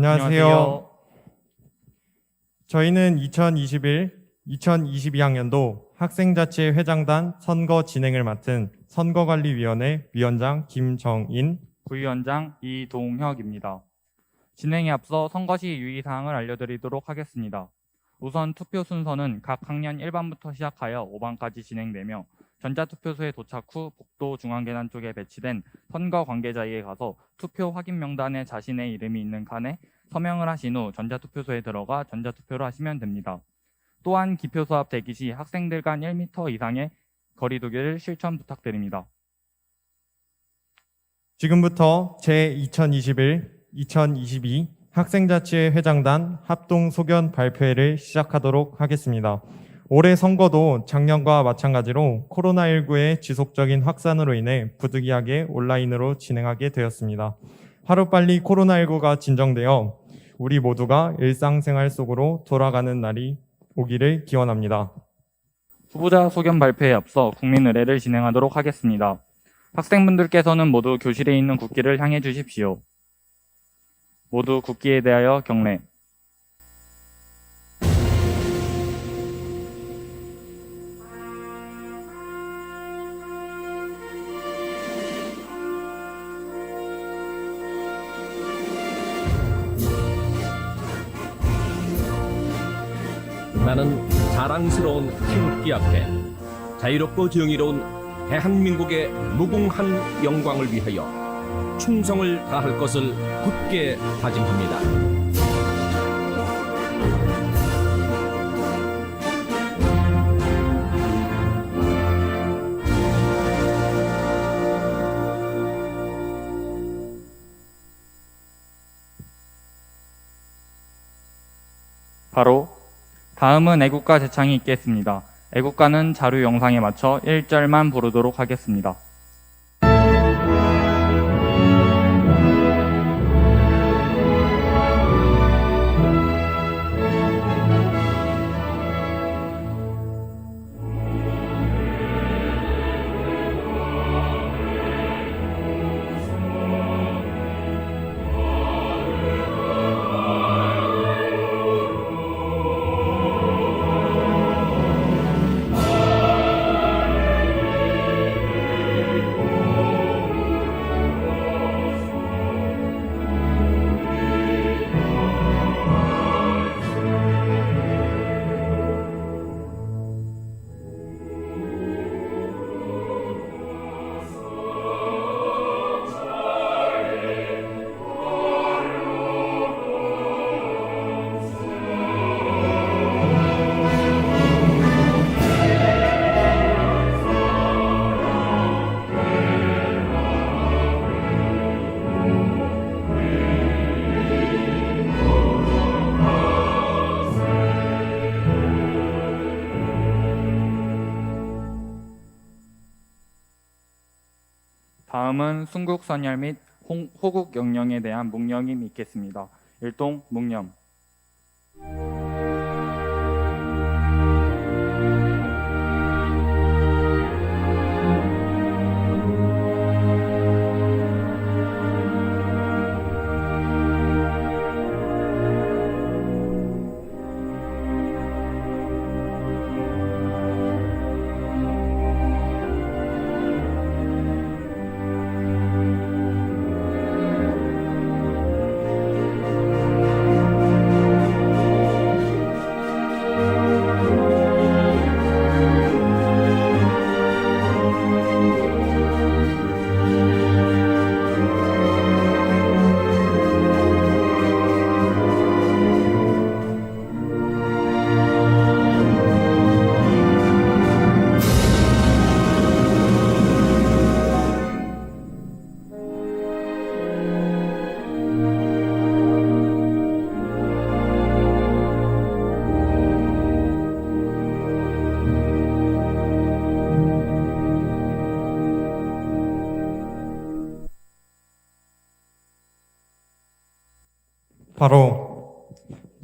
안녕하세요. 저희는 2022학년도 학생자치회 회장단 선거 진행을 맡은 선거관리위원회 위원장 김정인, 부위원장 이동혁입니다. 진행에 앞서 선거 시 유의사항을 알려드리도록 하겠습니다. 우선 투표 순서는 각 학년 1반부터 시작하여 5반까지 진행되며 전자투표소에 도착 후 복도 중앙계단 쪽에 배치된 선거 관계자에게 가서 투표 확인 명단에 자신의 이름이 있는 칸에 서명을 하신 후 전자투표소에 들어가 전자투표를 하시면 됩니다. 또한 기표소 앞 대기 시 학생들 간 1m 이상의 거리 두기를 실천 부탁드립니다. 지금부터 제2021-2022 학생자치회 회장단 합동소견 발표회를 시작하도록 하겠습니다. 올해 선거도 작년과 마찬가지로 코로나19의 지속적인 확산으로 인해 부득이하게 온라인으로 진행하게 되었습니다. 하루빨리 코로나19가 진정되어 우리 모두가 일상생활 속으로 돌아가는 날이 오기를 기원합니다. 후보자 소견 발표에 앞서 국민 의례를 진행하도록 하겠습니다. 학생분들께서는 모두 교실에 있는 국기를 향해 주십시오. 모두 국기에 대하여 경례. 나는 자랑스러운 태극기 앞에 자유롭고 정의로운 대한민국의 무궁한 영광을 위하여 충성을 다할 것을 굳게 다짐합니다. 바로 다음은 애국가 제창이 있겠습니다. 애국가는 자료 영상에 맞춰 1절만 부르도록 하겠습니다. 다음은 순국선열 및 호국영령에 대한 묵념이 있겠습니다. 일동 묵념. 바로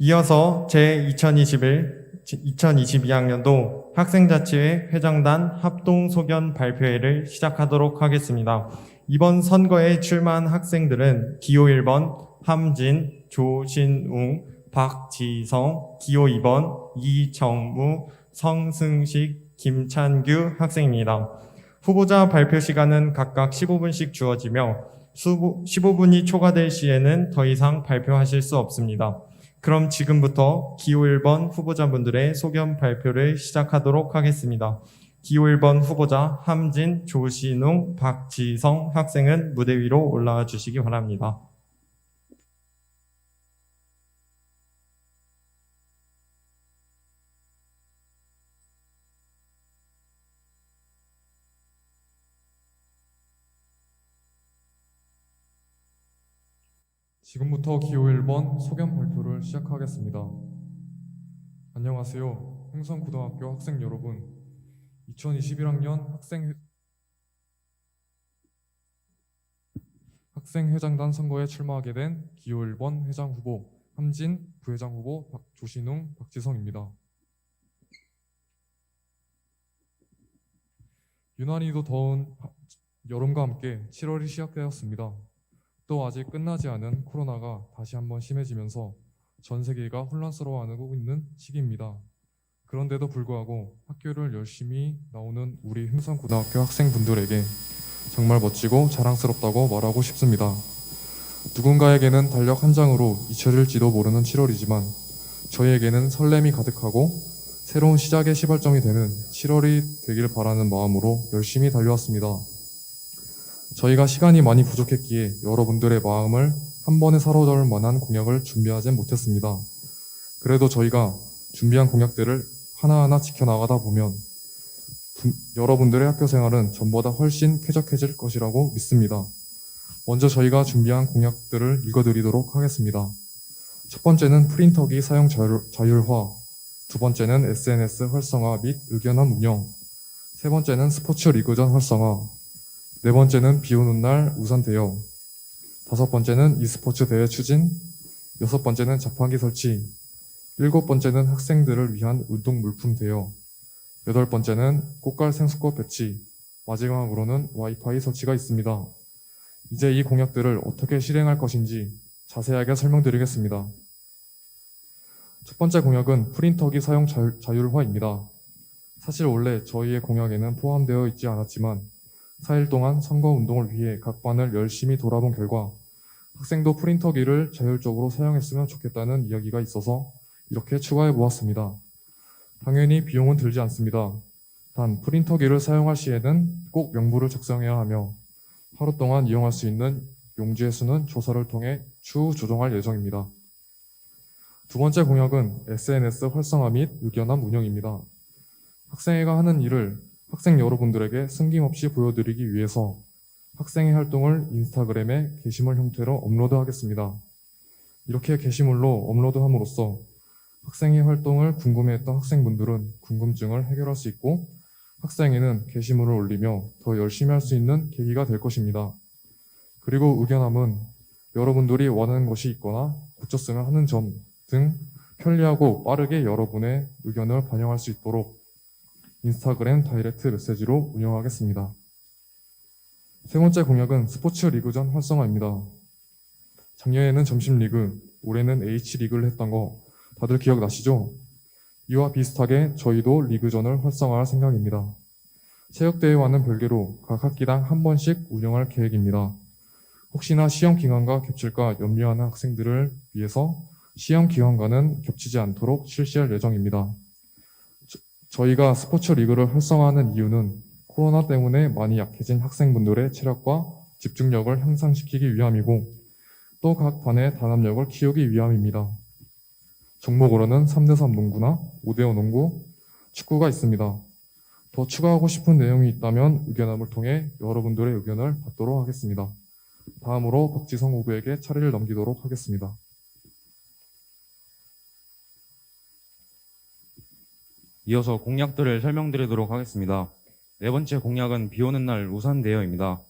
이어서 제2021-2022학년도 학생자치회 회장단 합동소견 발표회를 시작하도록 하겠습니다. 이번 선거에 출마한 학생들은 기호 1번 함진, 조신웅, 박지성, 기호 2번 이정무, 성승식, 김찬규 학생입니다. 후보자 발표 시간은 각각 15분씩 주어지며 15분이 초과될 시에는 더 이상 발표하실 수 없습니다. 그럼 지금부터 기호 1번 후보자분들의 소견 발표를 시작하도록 하겠습니다. 기호 1번 후보자 함진, 조신웅, 박지성 학생은 무대 위로 올라와 주시기 바랍니다. 지금부터 기호 1번 소견 발표를 시작하겠습니다. 안녕하세요. 흥성고등학교 학생 여러분. 2021학년 학생회장단 선거에 출마하게 된 기호 1번 회장 후보 함진, 부회장 후보 조신웅, 박지성입니다. 유난히도 더운 여름과 함께 7월이 시작되었습니다. 또 아직 끝나지 않은 코로나가 다시 한번 심해지면서 전 세계가 혼란스러워하고 있는 시기입니다. 그런데도 불구하고 학교를 열심히 나오는 우리 흥성고등학교 학생분들에게 정말 멋지고 자랑스럽다고 말하고 싶습니다. 누군가에게는 달력 한 장으로 잊혀질지도 모르는 7월이지만 저희에게는 설렘이 가득하고 새로운 시작의 시발점이 되는 7월이 되길 바라는 마음으로 열심히 달려왔습니다. 저희가 시간이 많이 부족했기에 여러분들의 마음을 한 번에 사로잡을 만한 공약을 준비하진 못했습니다. 그래도 저희가 준비한 공약들을 하나하나 지켜나가다 보면 여러분들의 학교 생활은 전보다 훨씬 쾌적해질 것이라고 믿습니다. 먼저 저희가 준비한 공약들을 읽어드리도록 하겠습니다. 첫 번째는 프린터기 사용 자율화, 두 번째는 SNS 활성화 및 의견함 운영, 세 번째는 스포츠 리그전 활성화, 네 번째는 비 오는 날 우산 대여, 다섯 번째는 e스포츠 대회 추진, 여섯 번째는 자판기 설치, 일곱 번째는 학생들을 위한 운동 물품 대여, 여덟 번째는 꽃갈 생수꽃 배치, 마지막으로는 와이파이 설치가 있습니다. 이제 이 공약들을 어떻게 실행할 것인지 자세하게 설명드리겠습니다. 첫 번째 공약은 프린터기 사용 자율화입니다. 사실 원래 저희의 공약에는 포함되어 있지 않았지만 4일 동안 선거운동을 위해 각 반을 열심히 돌아본 결과 학생도 프린터기를 자율적으로 사용했으면 좋겠다는 이야기가 있어서 이렇게 추가해 보았습니다. 당연히 비용은 들지 않습니다. 단 프린터기를 사용할 시에는 꼭 명부를 작성해야 하며 하루 동안 이용할 수 있는 용지의 수는 조사를 통해 추후 조정할 예정입니다. 두 번째 공약은 SNS 활성화 및 의견함 운영입니다. 학생회가 하는 일을 학생 여러분들에게 숨김없이 보여드리기 위해서 학생회 활동을 인스타그램에 게시물 형태로 업로드하겠습니다. 이렇게 게시물로 업로드함으로써 학생회 활동을 궁금해했던 학생분들은 궁금증을 해결할 수 있고 학생회는 게시물을 올리며 더 열심히 할 수 있는 계기가 될 것입니다. 그리고 의견함은 여러분들이 원하는 것이 있거나 고쳤으면 하는 점 등 편리하고 빠르게 여러분의 의견을 반영할 수 있도록 인스타그램 다이렉트 메시지로 운영하겠습니다. 세 번째 공약은 스포츠 리그전 활성화입니다. 작년에는 점심 리그, 올해는 H 리그를 했던 거 다들 기억나시죠? 이와 비슷하게 저희도 리그전을 활성화할 생각입니다. 체육대회와는 별개로 각 학기당 한 번씩 운영할 계획입니다. 혹시나 시험 기간과 겹칠까 염려하는 학생들을 위해서 시험 기간과는 겹치지 않도록 실시할 예정입니다. 저희가 스포츠 리그를 활성화하는 이유는 코로나 때문에 많이 약해진 학생분들의 체력과 집중력을 향상시키기 위함이고 또 각 반의 단합력을 키우기 위함입니다. 종목으로는 3대3 농구나 5대5 농구, 축구가 있습니다. 더 추가하고 싶은 내용이 있다면 의견함을 통해 여러분들의 의견을 받도록 하겠습니다. 다음으로 박지성 후보에게 차례를 넘기도록 하겠습니다. 이어서 공약들을 설명드리도록 하겠습니다. 네 번째 공약은 비 오는 날 우산 대여입니다.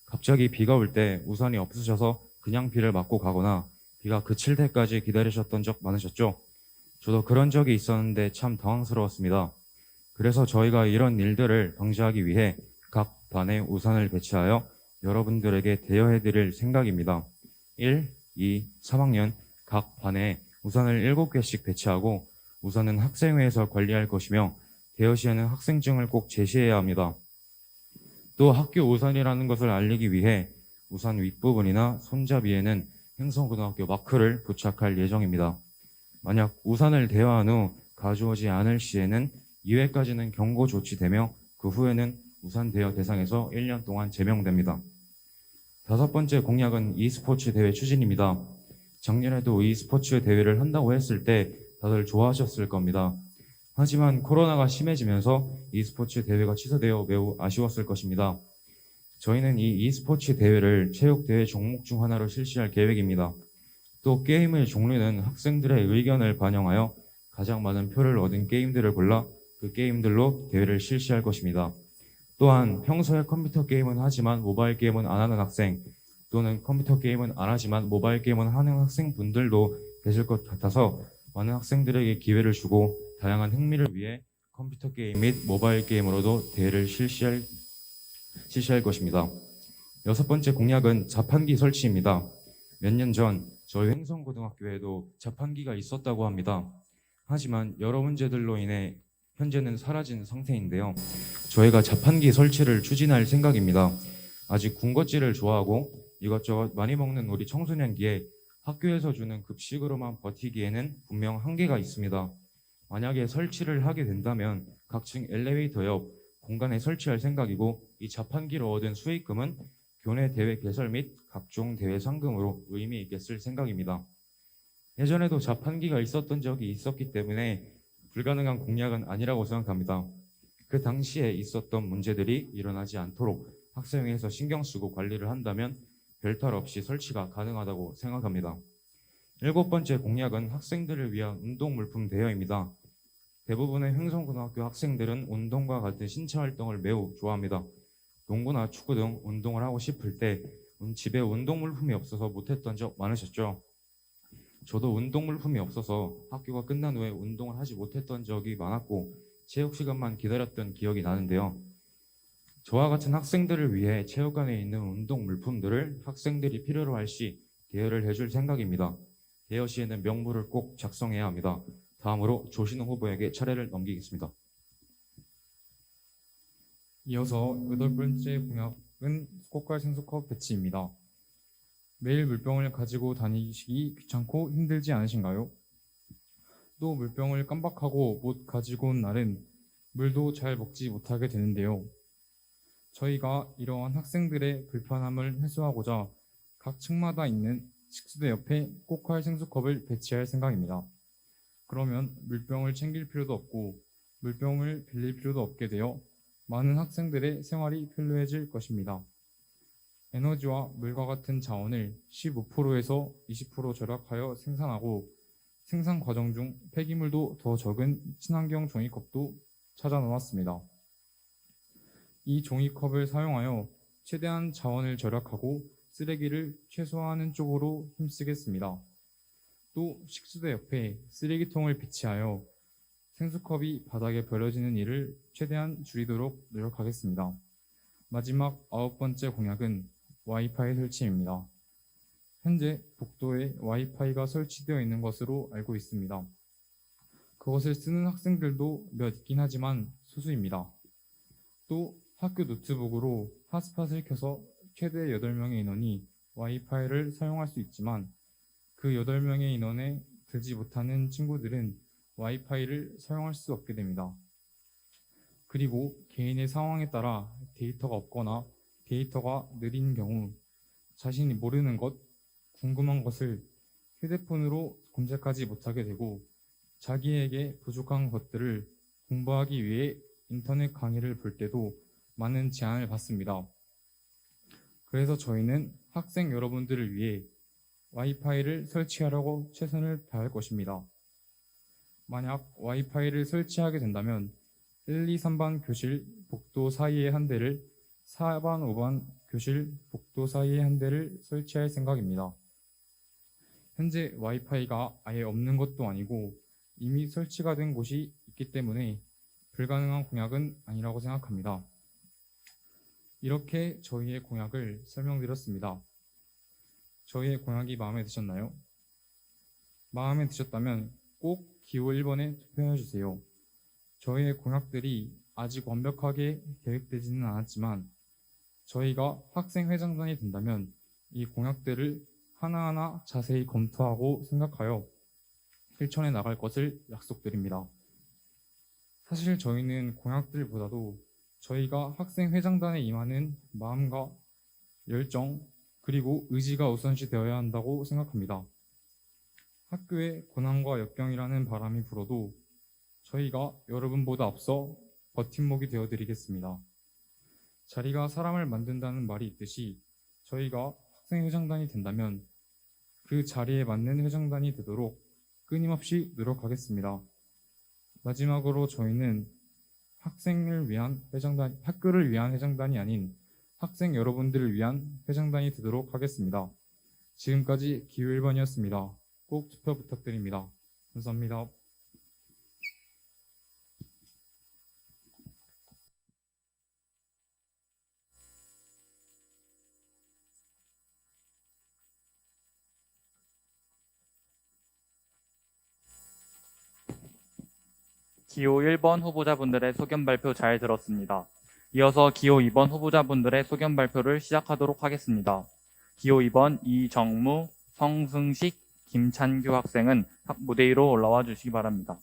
갑자기 비가 올 때 우산이 없으셔서 그냥 비를 맞고 가거나 비가 그칠 때까지 기다리셨던 적 많으셨죠? 저도 그런 적이 있었는데 참 당황스러웠습니다. 그래서 저희가 이런 일들을 방지하기 위해 각 반에 우산을 배치하여 여러분들에게 대여해드릴 생각입니다. 1, 2, 3학년 각 반에 우산을 7개씩 배치하고 우산은 학생회에서 관리할 것이며 대여 시에는 학생증을 꼭 제시해야 합니다. 또 학교 우산이라는 것을 알리기 위해 우산 윗부분이나 손잡이에는 행성고등학교 마크를 부착할 예정입니다. 만약 우산을 대여한 후 가져오지 않을 시에는 2회까지는 경고 조치되며 그 후에는 우산 대여 대상에서 1년 동안 제명됩니다. 5번째 공약은 e스포츠 대회 추진입니다. 작년에도 e스포츠 대회를 한다고 했을 때 다들 좋아하셨을 겁니다. 하지만 코로나가 심해지면서 e스포츠 대회가 취소되어 매우 아쉬웠을 것입니다. 저희는 이 e스포츠 대회를 체육대회 종목 중 하나로 실시할 계획입니다. 또 게임의 종류는 학생들의 의견을 반영하여 가장 많은 표를 얻은 게임들을 골라 그 게임들로 대회를 실시할 것입니다. 또한 평소에 컴퓨터 게임은 하지만 모바일 게임은 안 하는 학생 또는 컴퓨터 게임은 안 하지만 모바일 게임은 하는 학생분들도 계실 것 같아서 많은 학생들에게 기회를 주고 다양한 흥미를 위해 컴퓨터 게임 및 모바일 게임으로도 대회를 실시할 것입니다. 6번째 공약은 자판기 설치입니다. 몇 년 전 저희 횡성고등학교에도 자판기가 있었다고 합니다. 하지만 여러 문제들로 인해 현재는 사라진 상태인데요. 저희가 자판기 설치를 추진할 생각입니다. 아직 군것질을 좋아하고 이것저것 많이 먹는 우리 청소년기에 학교에서 주는 급식으로만 버티기에는 분명 한계가 있습니다. 만약에 설치를 하게 된다면 각층 엘리베이터 옆 공간에 설치할 생각이고 이 자판기로 얻은 수익금은 교내 대회 개설 및 각종 대회 상금으로 의미 있게 쓸 생각입니다. 예전에도 자판기가 있었던 적이 있었기 때문에 불가능한 공약은 아니라고 생각합니다. 그 당시에 있었던 문제들이 일어나지 않도록 학생회에서 신경 쓰고 관리를 한다면 별탈 없이 설치가 가능하다고 생각합니다. 7번째 공약은 학생들을 위한 운동물품 대여입니다. 대부분의 횡성고등학교 학생들은 운동과 같은 신체 활동을 매우 좋아합니다. 농구나 축구 등 운동을 하고 싶을 때 집에 운동물품이 없어서 못했던 적 많으셨죠? 저도 운동물품이 없어서 학교가 끝난 후에 운동을 하지 못했던 적이 많았고 체육 시간만 기다렸던 기억이 나는데요. 저와 같은 학생들을 위해 체육관에 있는 운동물품들을 학생들이 필요로 할 시 대여를 해줄 생각입니다. 대여 시에는 명부를 꼭 작성해야 합니다. 다음으로 조신웅 후보에게 차례를 넘기겠습니다. 이어서 8번째 공약은 꽃갈 생수컵 배치입니다. 매일 물병을 가지고 다니시기 귀찮고 힘들지 않으신가요? 또 물병을 깜빡하고 못 가지고 온 날은 물도 잘 먹지 못하게 되는데요. 저희가 이러한 학생들의 불편함을 해소하고자 각 층마다 있는 식수대 옆에 꽃갈 생수컵을 배치할 생각입니다. 그러면 물병을 챙길 필요도 없고 물병을 빌릴 필요도 없게 되어 많은 학생들의 생활이 편리해질 것입니다. 에너지와 물과 같은 자원을 15%에서 20% 절약하여 생산하고 생산 과정 중 폐기물도 더 적은 친환경 종이컵도 찾아 놓았습니다. 이 종이컵을 사용하여 최대한 자원을 절약하고 쓰레기를 최소화하는 쪽으로 힘쓰겠습니다. 또 식수대 옆에 쓰레기통을 비치하여 생수컵이 바닥에 버려지는 일을 최대한 줄이도록 노력하겠습니다. 마지막 9번째 공약은 와이파이 설치입니다. 현재 복도에 와이파이가 설치되어 있는 것으로 알고 있습니다. 그것을 쓰는 학생들도 몇 있긴 하지만 소수입니다. 또 학교 노트북으로 핫스팟을 켜서 최대 8명의 인원이 와이파이를 사용할 수 있지만 그 8명의 인원에 들지 못하는 친구들은 와이파이를 사용할 수 없게 됩니다. 그리고 개인의 상황에 따라 데이터가 없거나 데이터가 느린 경우 자신이 모르는 것, 궁금한 것을 휴대폰으로 검색하지 못하게 되고 자기에게 부족한 것들을 공부하기 위해 인터넷 강의를 볼 때도 많은 제한을 받습니다. 그래서 저희는 학생 여러분들을 위해 와이파이를 설치하려고 최선을 다할 것입니다. 만약 와이파이를 설치하게 된다면 1, 2, 3반 교실 복도 사이에 한 대를 4반, 5반 교실 복도 사이에 한 대를 설치할 생각입니다. 현재 와이파이가 아예 없는 것도 아니고 이미 설치가 된 곳이 있기 때문에 불가능한 공약은 아니라고 생각합니다. 이렇게 저희의 공약을 설명드렸습니다. 저희의 공약이 마음에 드셨나요? 마음에 드셨다면 꼭 기호 1번에 투표해 주세요. 저희의 공약들이 아직 완벽하게 계획되지는 않았지만 저희가 학생회장단이 된다면 이 공약들을 하나하나 자세히 검토하고 생각하여 실천해 나갈 것을 약속드립니다. 사실 저희는 공약들보다도 저희가 학생회장단에 임하는 마음과 열정 그리고 의지가 우선시 되어야 한다고 생각합니다. 학교에 고난과 역경이라는 바람이 불어도 저희가 여러분보다 앞서 버팀목이 되어드리겠습니다. 자리가 사람을 만든다는 말이 있듯이 저희가 학생회장단이 된다면 그 자리에 맞는 회장단이 되도록 끊임없이 노력하겠습니다. 마지막으로 저희는 학교를 위한 회장단이 아닌 학생 여러분들을 위한 회장단이 되도록 하겠습니다. 지금까지 기호 1번이었습니다. 꼭 투표 부탁드립니다. 감사합니다. 기호 1번 후보자분들의 소견 발표 잘 들었습니다. 이어서 기호 2번 후보자분들의 소견 발표를 시작하도록 하겠습니다. 기호 2번 이정무, 성승식, 김찬규 학생은 무대 위로 올라와 주시기 바랍니다.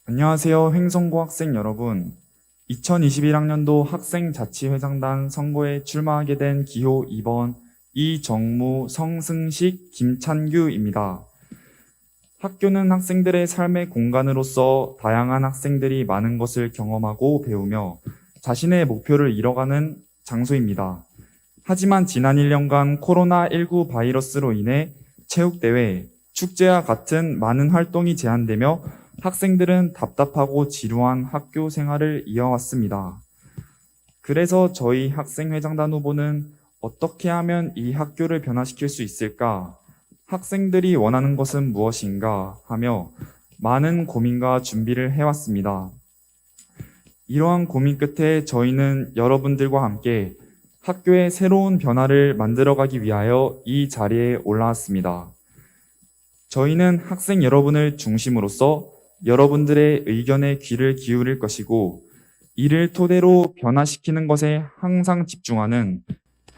안녕하세요, 횡성고 학생 여러분. 2021학년도 학생자치회장단 선거에 출마하게 된 기호 2번 이정무, 성승식, 김찬규입니다. 학교는 학생들의 삶의 공간으로서 다양한 학생들이 많은 것을 경험하고 배우며 자신의 목표를 이뤄가는 장소입니다. 하지만 지난 1년간 코로나19 바이러스로 인해 체육대회, 축제와 같은 많은 활동이 제한되며 학생들은 답답하고 지루한 학교 생활을 이어왔습니다. 그래서 저희 학생회장단 후보는 어떻게 하면 이 학교를 변화시킬 수 있을까? 학생들이 원하는 것은 무엇인가? 하며 많은 고민과 준비를 해왔습니다. 이러한 고민 끝에 저희는 여러분들과 함께 학교의 새로운 변화를 만들어가기 위하여 이 자리에 올라왔습니다. 저희는 학생 여러분을 중심으로써 여러분들의 의견에 귀를 기울일 것이고 이를 토대로 변화시키는 것에 항상 집중하는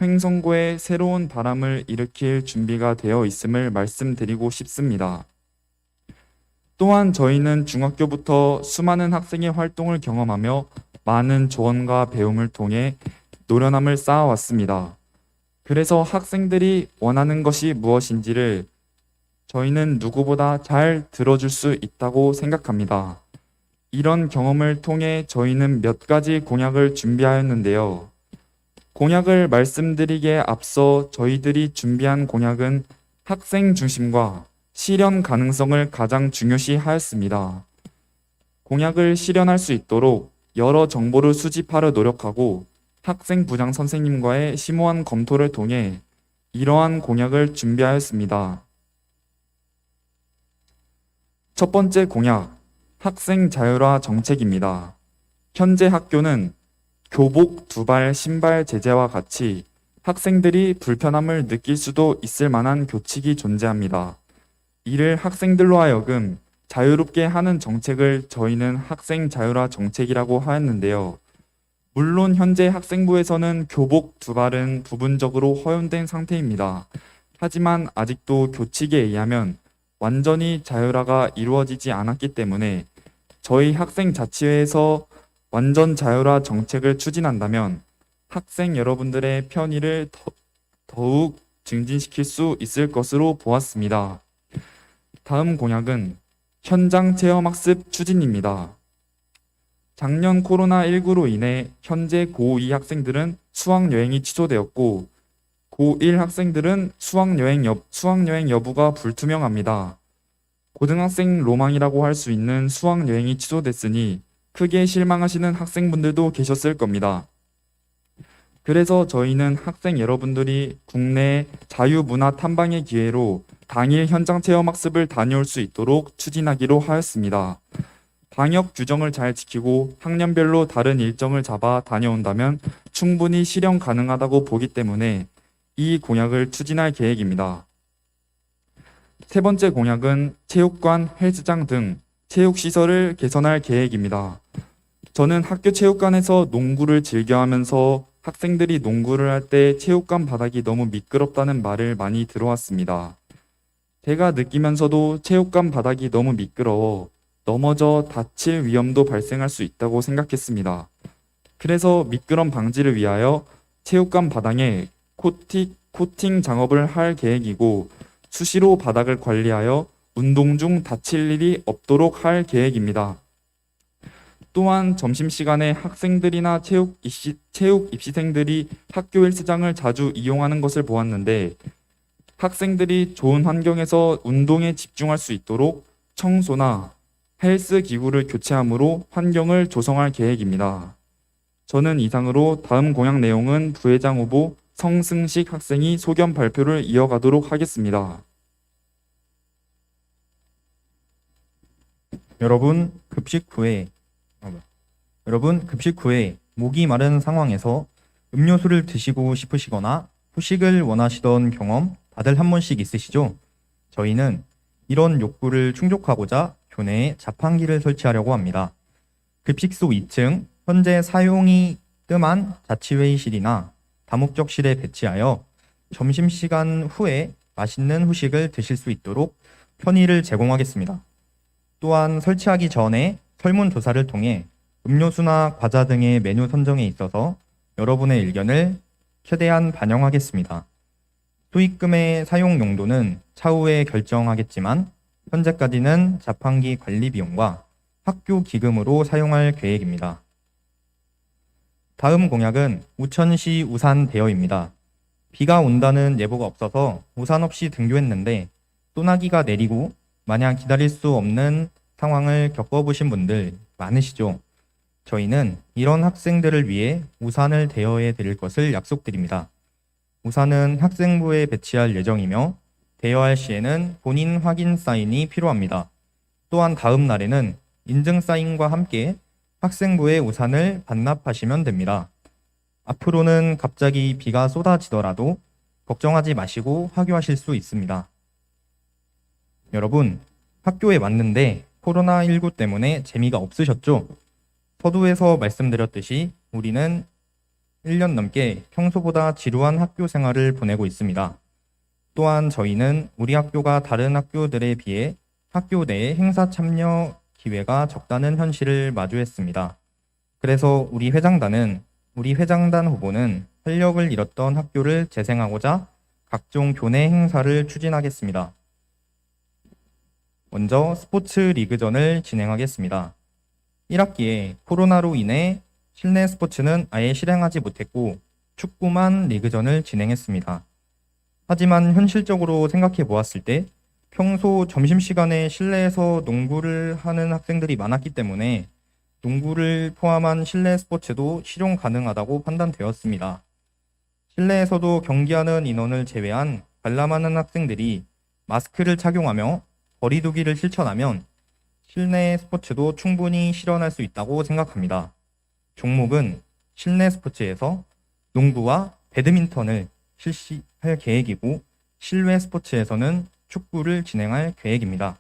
횡성고의 새로운 바람을 일으킬 준비가 되어 있음을 말씀드리고 싶습니다. 또한 저희는 중학교부터 수많은 학생의 활동을 경험하며 많은 조언과 배움을 통해 노련함을 쌓아왔습니다. 그래서 학생들이 원하는 것이 무엇인지를 저희는 누구보다 잘 들어줄 수 있다고 생각합니다. 이런 경험을 통해 저희는 몇 가지 공약을 준비하였는데요. 공약을 말씀드리기에 앞서 저희들이 준비한 공약은 학생 중심과 실현 가능성을 가장 중요시 하였습니다. 공약을 실현할 수 있도록 여러 정보를 수집하려 노력하고 학생부장 선생님과의 심오한 검토를 통해 이러한 공약을 준비하였습니다. 첫 번째 공약, 학생 자율화 정책입니다. 현재 학교는 교복, 두발, 신발 제재와 같이 학생들이 불편함을 느낄 수도 있을 만한 교칙이 존재합니다. 이를 학생들로 하여금 자유롭게 하는 정책을 저희는 학생 자율화 정책이라고 하였는데요. 물론 현재 학생부에서는 교복, 두발은 부분적으로 허용된 상태입니다. 하지만 아직도 교칙에 의하면 완전히 자율화가 이루어지지 않았기 때문에 저희 학생자치회에서 완전 자율화 정책을 추진한다면 학생 여러분들의 편의를 더욱 증진시킬 수 있을 것으로 보았습니다. 다음 공약은 현장 체험학습 추진입니다. 작년 코로나19로 인해 현재 고2 학생들은 수학여행이 취소되었고 고1 학생들은 수학여행 여부가 불투명합니다. 고등학생 로망이라고 할 수 있는 수학여행이 취소됐으니 크게 실망하시는 학생분들도 계셨을 겁니다. 그래서 저희는 학생 여러분들이 국내 자유문화 탐방의 기회로 당일 현장 체험 학습을 다녀올 수 있도록 추진하기로 하였습니다. 방역 규정을 잘 지키고 학년별로 다른 일정을 잡아 다녀온다면 충분히 실현 가능하다고 보기 때문에 이 공약을 추진할 계획입니다. 세 번째 공약은 체육관, 헬스장 등 체육시설을 개선할 계획입니다. 저는 학교 체육관에서 농구를 즐겨하면서 학생들이 농구를 할 때 체육관 바닥이 너무 미끄럽다는 말을 많이 들어왔습니다. 제가 느끼면서도 체육관 바닥이 너무 미끄러워 넘어져 다칠 위험도 발생할 수 있다고 생각했습니다. 그래서 미끄럼 방지를 위하여 체육관 바닥에 코팅 작업을 할 계획이고 수시로 바닥을 관리하여 운동 중 다칠 일이 없도록 할 계획입니다. 또한 점심시간에 학생들이나 체육 입시생들이 학교 헬스장을 자주 이용하는 것을 보았는데 학생들이 좋은 환경에서 운동에 집중할 수 있도록 청소나 헬스 기구를 교체함으로 환경을 조성할 계획입니다. 저는 이상으로 다음 공약 내용은 부회장 후보 성승식 학생이 소견 발표를 이어가도록 하겠습니다. 여러분 급식 후에 목이 마른 상황에서 음료수를 드시고 싶으시거나 후식을 원하시던 경험 다들 한 번씩 있으시죠? 저희는 이런 욕구를 충족하고자 교내에 자판기를 설치하려고 합니다. 급식소 2층 현재 사용이 뜸한 자치회의실이나 다목적실에 배치하여 점심시간 후에 맛있는 후식을 드실 수 있도록 편의를 제공하겠습니다. 또한 설치하기 전에 설문조사를 통해 음료수나 과자 등의 메뉴 선정에 있어서 여러분의 의견을 최대한 반영하겠습니다. 수익금의 사용 용도는 차후에 결정하겠지만 현재까지는 자판기 관리 비용과 학교 기금으로 사용할 계획입니다. 다음 공약은 우천시 우산 대여입니다. 비가 온다는 예보가 없어서 우산 없이 등교했는데 소나기가 내리고 마냥 기다릴 수 없는 상황을 겪어보신 분들 많으시죠? 저희는 이런 학생들을 위해 우산을 대여해 드릴 것을 약속드립니다. 우산은 학생부에 배치할 예정이며 대여할 시에는 본인 확인 사인이 필요합니다. 또한 다음 날에는 인증 사인과 함께 학생부에 우산을 반납하시면 됩니다. 앞으로는 갑자기 비가 쏟아지더라도 걱정하지 마시고 하교하실 수 있습니다. 여러분, 학교에 왔는데 코로나19 때문에 재미가 없으셨죠? 서두에서 말씀드렸듯이 우리는 1년 넘게 평소보다 지루한 학교 생활을 보내고 있습니다. 또한 저희는 우리 학교가 다른 학교들에 비해 학교 내 행사 참여 기회가 적다는 현실을 마주했습니다. 그래서 우리 회장단 후보는 활력을 잃었던 학교를 재생하고자 각종 교내 행사를 추진하겠습니다. 먼저 스포츠 리그전을 진행하겠습니다. 1학기에 코로나로 인해 실내 스포츠는 아예 실행하지 못했고 축구만 리그전을 진행했습니다. 하지만 현실적으로 생각해 보았을 때 평소 점심시간에 실내에서 농구를 하는 학생들이 많았기 때문에 농구를 포함한 실내 스포츠도 실용 가능하다고 판단되었습니다. 실내에서도 경기하는 인원을 제외한 관람하는 학생들이 마스크를 착용하며 거리 두기를 실천하면 실내 스포츠도 충분히 실현할 수 있다고 생각합니다. 종목은 실내 스포츠에서 농구와 배드민턴을 실시할 계획이고 실외 스포츠에서는 축구를 진행할 계획입니다.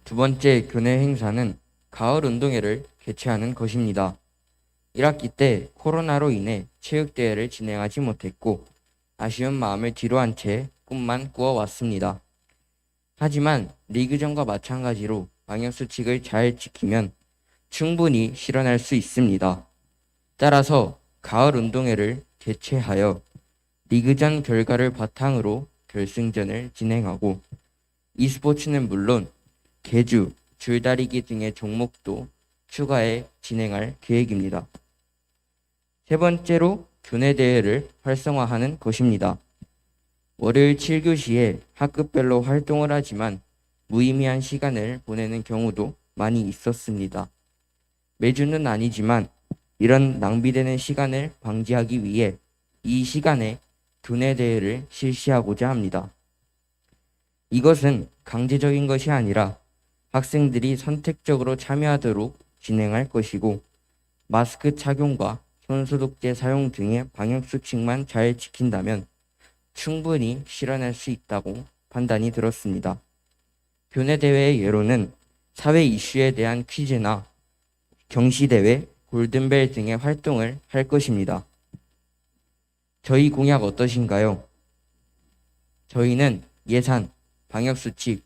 두 번째 교내 행사는 가을 운동회를 개최하는 것입니다. 1학기 때 코로나로 인해 체육대회를 진행하지 못했고 아쉬운 마음을 뒤로한 채 꿈만 꾸어왔습니다. 하지만 리그전과 마찬가지로 방역수칙을 잘 지키면 충분히 실현할 수 있습니다. 따라서 가을 운동회를 개최하여 리그전 결과를 바탕으로 결승전을 진행하고 e스포츠는 물론 계주, 줄다리기 등의 종목도 추가해 진행할 계획입니다. 세 번째로 교내 대회를 활성화하는 것입니다. 월요일 7교시에 학급별로 활동을 하지만 무의미한 시간을 보내는 경우도 많이 있었습니다. 매주는 아니지만 이런 낭비되는 시간을 방지하기 위해 이 시간에 교내 대회를 실시하고자 합니다. 이것은 강제적인 것이 아니라 학생들이 선택적으로 참여하도록 진행할 것이고, 마스크 착용과 손소독제 사용 등의 방역수칙만 잘 지킨다면 충분히 실현할 수 있다고 판단이 들었습니다. 교내 대회의 예로는 사회 이슈에 대한 퀴즈나 경시대회, 골든벨 등의 활동을 할 것입니다. 저희 공약 어떠신가요? 저희는 예산, 방역수칙,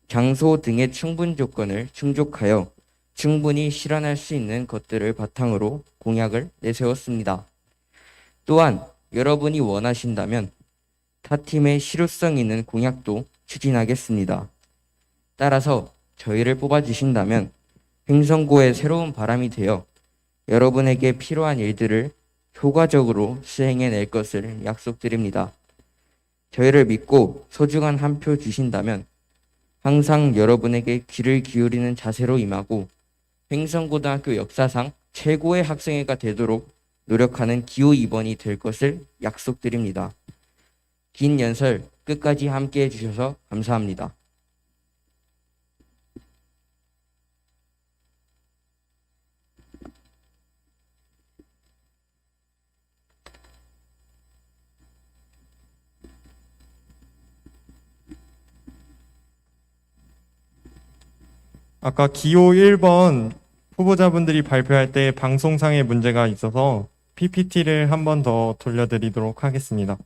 장소 등의 충분 조건을 충족하여 충분히 실현할 수 있는 것들을 바탕으로 공약을 내세웠습니다. 또한 여러분이 원하신다면 타 팀의 실효성 있는 공약도 추진하겠습니다. 따라서 저희를 뽑아주신다면 횡성고의 새로운 바람이 되어 여러분에게 필요한 일들을 효과적으로 수행해낼 것을 약속드립니다. 저희를 믿고 소중한 한 표 주신다면 항상 여러분에게 귀를 기울이는 자세로 임하고 횡성고등학교 역사상 최고의 학생회가 되도록 노력하는 기호 2번이 될 것을 약속드립니다. 긴 연설 끝까지 함께 해주셔서 감사합니다. 아까 기호 1번 후보자분들이 발표할 때 방송상의 문제가 있어서 PPT를 한 번 더 돌려드리도록 하겠습니다.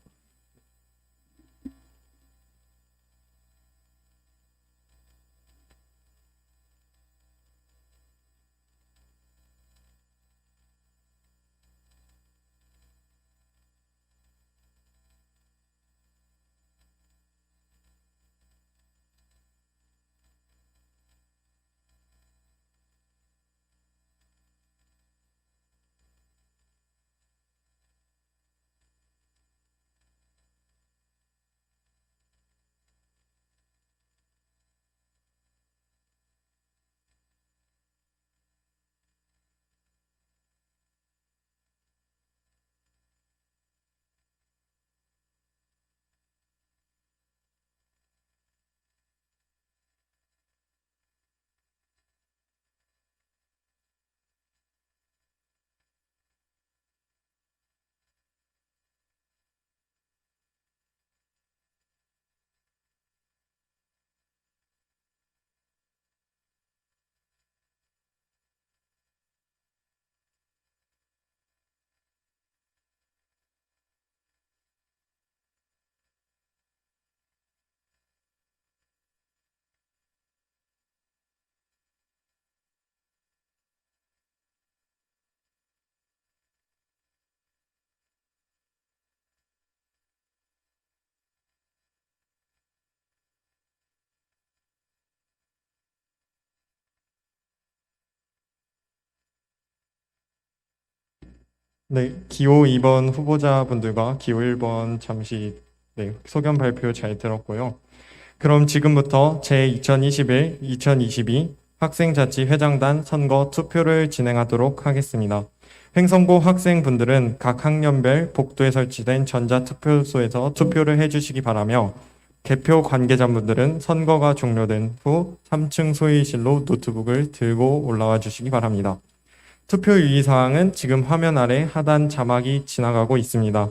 네, 기호 2번 후보자분들과 기호 1번 잠시 소견 발표 잘 들었고요. 그럼 지금부터 제2021, 2022 학생자치회장단 선거 투표를 진행하도록 하겠습니다. 횡성고 학생분들은 각 학년별 복도에 설치된 전자투표소에서 투표를 해주시기 바라며 개표 관계자분들은 선거가 종료된 후 3층 소위실로 노트북을 들고 올라와 주시기 바랍니다. 투표 유의사항은 지금 화면 아래 하단 자막이 지나가고 있습니다.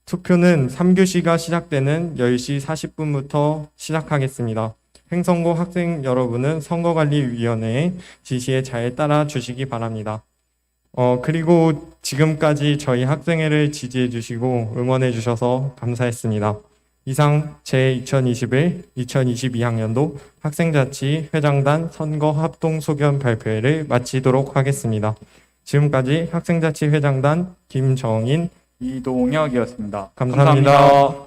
투표는 3교시가 시작되는 10시 40분부터 시작하겠습니다. 횡성고 학생 여러분은 선거관리위원회의 지시에 잘 따라 주시기 바랍니다. 그리고 지금까지 저희 학생회를 지지해 주시고 응원해 주셔서 감사했습니다. 이상 제2021, 2022학년도 학생자치회장단 선거 합동 소견 발표회를 마치도록 하겠습니다. 지금까지 학생자치회장단 김정인, 이동혁이었습니다. 감사합니다.